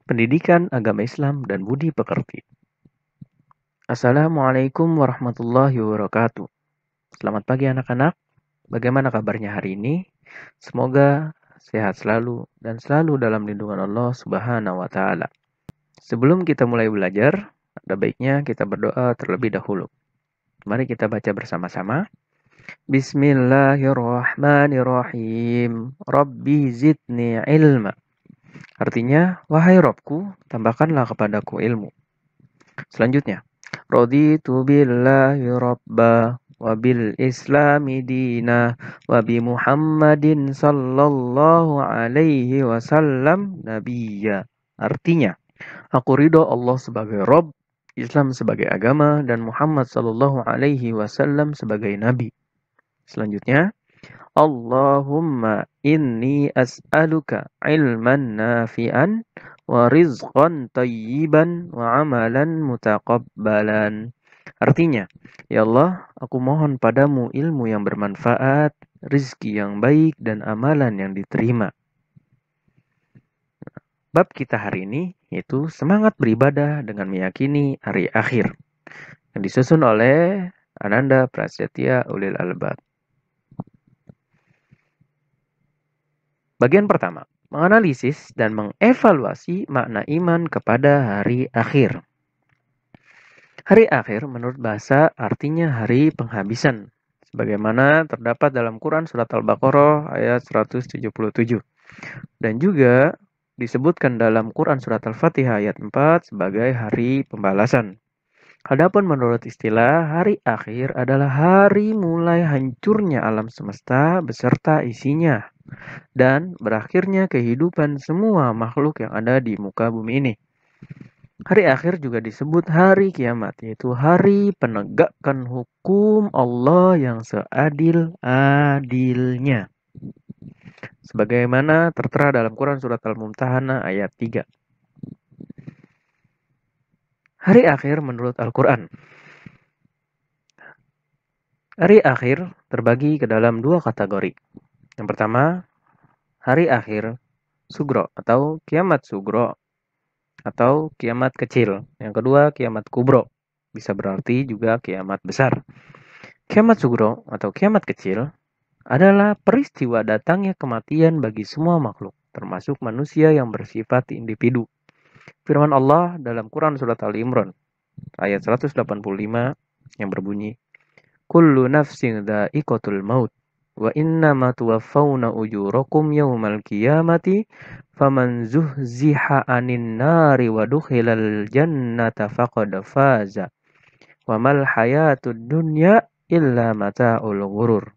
pendidikan agama Islam dan budi pekerti. Assalamualaikum warahmatullahi wabarakatuh. Selamat pagi anak-anak. Bagaimana kabarnya hari ini? Semoga sehat selalu dan selalu dalam lindungan Allah Subhanahu wa taala. Sebelum kita mulai belajar, ada baiknya kita berdoa terlebih dahulu. Mari kita baca bersama-sama. Bismillahirrahmanirrahim. Rabbi zidni ilma. Artinya, wahai Robku, tambahkanlah kepadaku ilmu. Selanjutnya, raditu billahi rabba wa bil islami dina wa bi Muhammadin sallallahu alaihi wasallam nabiyya. Artinya, aku ridho Allah sebagai Rabb, Islam sebagai agama, dan Muhammad sallallahu alaihi wasallam sebagai nabi. Selanjutnya, Allahumma inni as'aluka ilman nafi'an wa rizqan tayyiban wa amalan mutaqabbalan. Artinya, ya Allah, aku mohon padamu ilmu yang bermanfaat, rizki yang baik, dan amalan yang diterima. Bab kita hari ini yaitu semangat beribadah dengan meyakini hari akhir, yang disusun oleh Ananda Prasetya Ulil Albab. Bagian pertama, menganalisis dan mengevaluasi makna iman kepada hari akhir. Hari akhir menurut bahasa artinya hari penghabisan, sebagaimana terdapat dalam Quran Surat Al-Baqarah ayat 177. Dan juga disebutkan dalam Quran Surat Al-Fatihah ayat 4 sebagai hari pembalasan. Adapun menurut istilah, hari akhir adalah hari mulai hancurnya alam semesta beserta isinya dan berakhirnya kehidupan semua makhluk yang ada di muka bumi ini. Hari akhir juga disebut hari kiamat, yaitu hari penegakan hukum Allah yang seadil-adilnya. Sebagaimana tertera dalam Quran Surat Al-Mumtahanah ayat 3. Hari akhir menurut Al-Quran. Hari akhir terbagi ke dalam dua kategori. Yang pertama, hari akhir sugro atau kiamat sugro atau kiamat kecil. Yang kedua, kiamat kubro. Bisa berarti juga kiamat besar. Kiamat sugro atau kiamat kecil adalah peristiwa datangnya kematian bagi semua makhluk, termasuk manusia yang bersifat individu. Firman Allah dalam Quran Surat Ali Imran ayat 185 yang berbunyi, Kullu nafsin dha'iqatul maut wa innama tuwaffawna ujurakum yawmal qiyamati faman zuhziha 'anil nari wa dukhilal jannata faqad faza wa mal hayatud dunya illa mata'ul ghurur.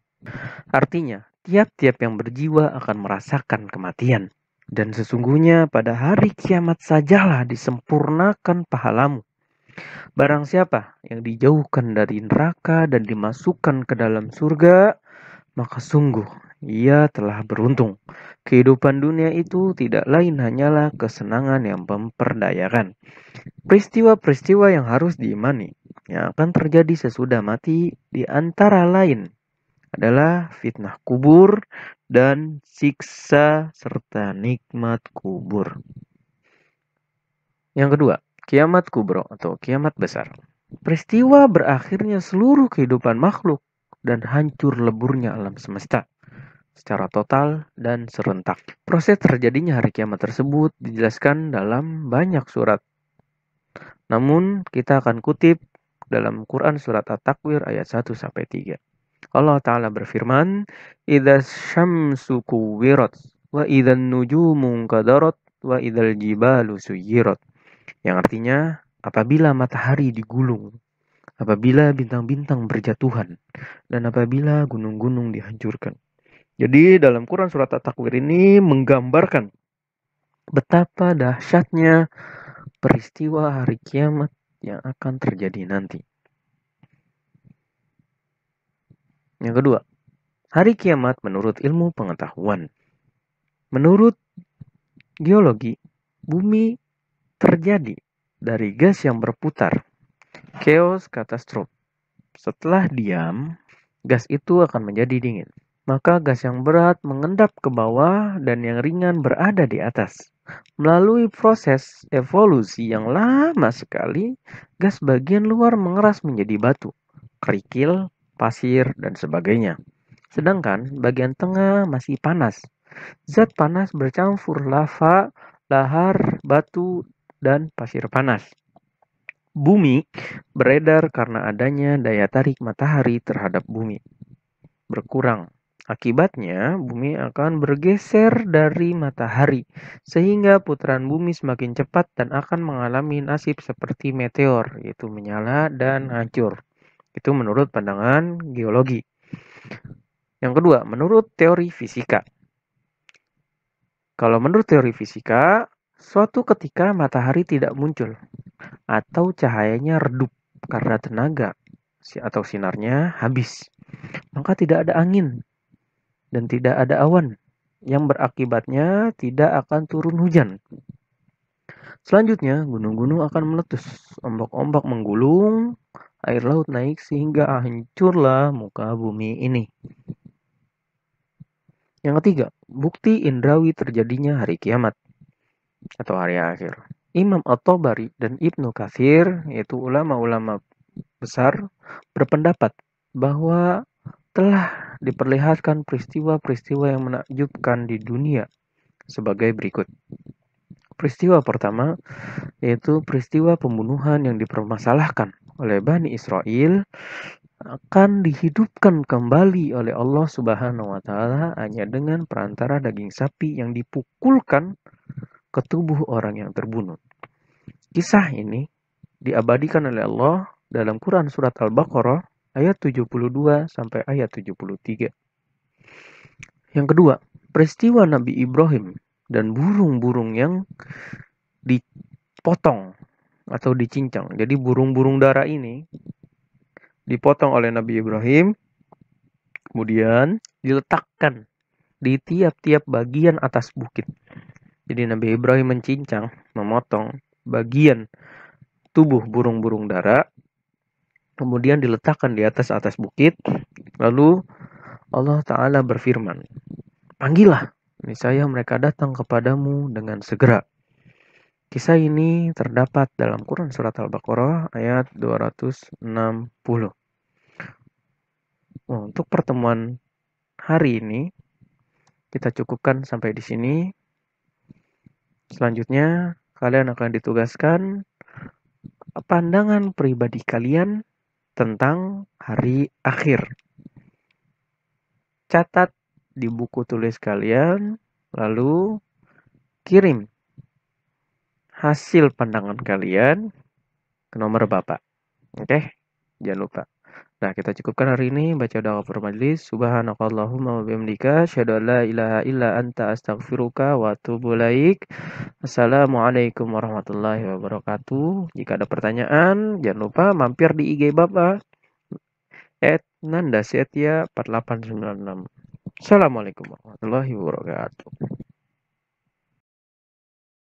Artinya, tiap-tiap yang berjiwa akan merasakan kematian, dan sesungguhnya pada hari kiamat sajalah disempurnakan pahalamu. Barang siapa yang dijauhkan dari neraka dan dimasukkan ke dalam surga, maka sungguh ia telah beruntung. Kehidupan dunia itu tidak lain hanyalah kesenangan yang memperdayakan. Peristiwa-peristiwa yang harus diimani yang akan terjadi sesudah mati di antara lain adalah fitnah kubur dan siksa serta nikmat kubur. Yang kedua, kiamat kubro atau kiamat besar. Peristiwa berakhirnya seluruh kehidupan makhluk dan hancur leburnya alam semesta secara total dan serentak. Proses terjadinya hari kiamat tersebut dijelaskan dalam banyak surat. Namun kita akan kutip dalam Quran surat At-Takwir ayat 1-3. Allah Ta'ala berfirman, Idza syamsu kuwirat wa idzan nujumu qadarat wa idzal jibalu suyirat. Yang artinya, apabila matahari digulung, apabila bintang-bintang berjatuhan, dan apabila gunung-gunung dihancurkan. Jadi dalam Quran surat At-Takwir ini menggambarkan betapa dahsyatnya peristiwa hari kiamat yang akan terjadi nanti. Yang kedua, hari kiamat menurut ilmu pengetahuan. Menurut geologi, bumi terjadi dari gas yang berputar, chaos katastrof. Setelah diam, gas itu akan menjadi dingin. Maka gas yang berat mengendap ke bawah dan yang ringan berada di atas. Melalui proses evolusi yang lama sekali, gas bagian luar mengeras menjadi batu, kerikil, pasir, dan sebagainya. Sedangkan bagian tengah masih panas. Zat panas bercampur lava, lahar, batu, dan pasir panas. Bumi beredar karena adanya daya tarik matahari terhadap bumi berkurang. Akibatnya, bumi akan bergeser dari matahari, sehingga putaran bumi semakin cepat dan akan mengalami nasib seperti meteor, yaitu menyala dan hancur. Itu menurut pandangan geologi. Yang kedua, menurut teori fisika. Kalau menurut teori fisika, suatu ketika matahari tidak muncul atau cahayanya redup karena tenaga atau sinarnya habis, maka tidak ada angin dan tidak ada awan yang berakibatnya tidak akan turun hujan. Selanjutnya, gunung-gunung akan meletus, ombak-ombak menggulung, air laut naik sehingga hancurlah muka bumi ini. Yang ketiga, bukti indrawi terjadinya hari kiamat atau hari akhir. Imam At-Tabari dan Ibnu Katsir, yaitu ulama-ulama besar, berpendapat bahwa telah diperlihatkan peristiwa-peristiwa yang menakjubkan di dunia sebagai berikut. Peristiwa pertama yaitu peristiwa pembunuhan yang dipermasalahkan oleh Bani Israel akan dihidupkan kembali oleh Allah Subhanahu wa taala hanya dengan perantara daging sapi yang dipukulkan ke tubuh orang yang terbunuh. Kisah ini diabadikan oleh Allah dalam Quran surat Al-Baqarah ayat 72 sampai ayat 73. Yang kedua, peristiwa Nabi Ibrahim dan burung-burung yang dipotong atau dicincang. Jadi burung-burung dara ini dipotong oleh Nabi Ibrahim, kemudian diletakkan di tiap-tiap bagian atas bukit. Jadi Nabi Ibrahim mencincang, memotong bagian tubuh burung-burung dara, kemudian diletakkan di atas bukit. Lalu Allah Ta'ala berfirman, panggillah, niscaya mereka datang kepadamu dengan segera. Kisah ini terdapat dalam Quran Surat Al-Baqarah ayat 260. Untuk pertemuan hari ini, kita cukupkan sampai di sini. Selanjutnya, kalian akan ditugaskan pandangan pribadi kalian tentang hari akhir. Catat di buku tulis kalian, lalu kirim hasil pandangan kalian ke nomor Bapak. Oke? Jangan lupa. Nah, kita cukupkan hari ini baca doa kafaratul majelis. Subhanakallahumma wa bihamdika asyhadu an la ilaha illa anta astaghfiruka wa atubu ilaik. Assalamualaikum warahmatullahi wabarakatuh. Jika ada pertanyaan, jangan lupa mampir di IG Bapak @nandasetia4896. Assalamualaikum warahmatullahi wabarakatuh.